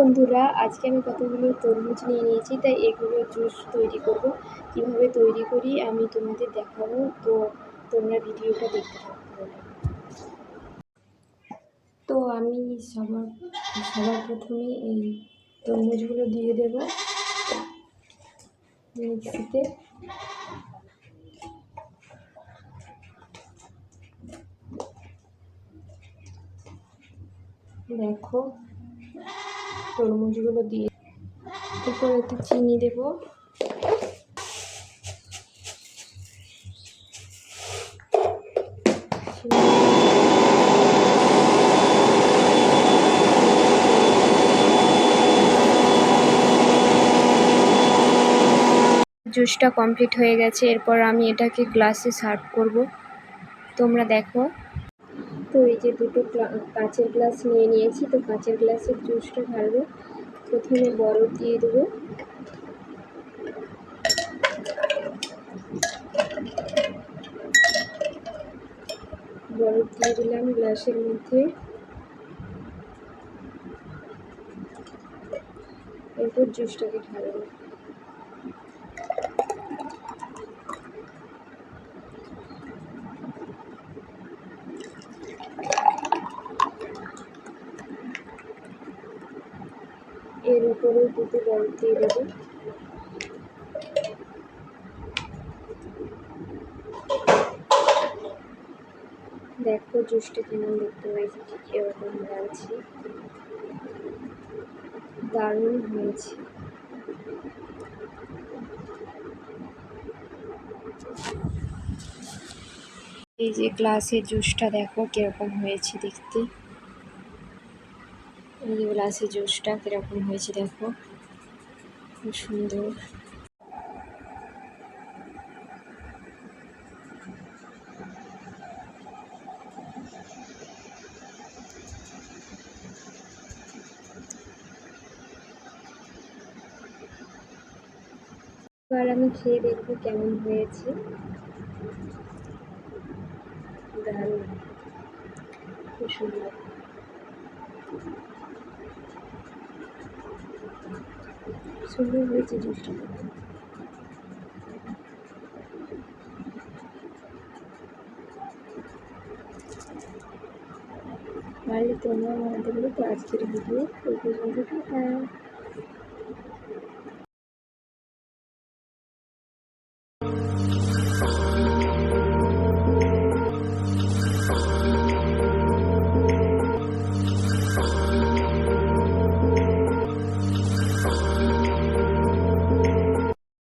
বন্ধুরা, আজকে আমি কতগুলো তরমুজ নিয়ে নিয়েছি, তাই এগুলো জুস তৈরি করব। কিভাবে তৈরি করি আমি তোমাদের দেখাবো, তো তোমরা ভিডিওটা দেখতে থাকো। তো আমি সবার প্রথমে এই তরমুজগুলো দিয়ে দেব মিক্সিতে। দেখো তরমুজগুলো দিয়ে, এরপর একটু চিনি দেব, জুসটা কমপ্লিট হয়ে গেছে। এরপর আমি এটাকে গ্লাসে সার্ভ করব, তোমরা দেখো। তো এই যে দুটো কাঁচের গ্লাস নিয়ে নিয়েছি, তো কাঁচের গ্লাসের জুসটা ঢালবো। প্রথমে বরফ দিয়ে দেবো, বরফ দিয়ে দিলাম গ্লাসের মধ্যে। এরপর জুসটাকে ঢালবো। এর উপরে দুটো বরফ দিয়ে দেবো। দেখো জুসটা কেমন দেখতে হয়েছে, ঠিক এরকম লাগছে, দারুণ হয়েছে। এই যে গ্লাসের জুসটা দেখো কিরকম হয়েছে দেখতে। এই যে গ্লাসের জুসটা কিরকম হয়েছে দেখো, খুব সুন্দর। এবার আমি খেয়ে দেখবো কেমন হয়েছে। দারুণ, খুব সুন্দর, সুন্দর হয়েছে জুসটা। পারলে তোমরা মনে করলে। তো আজকের ভিডিও এই পর্যন্ত।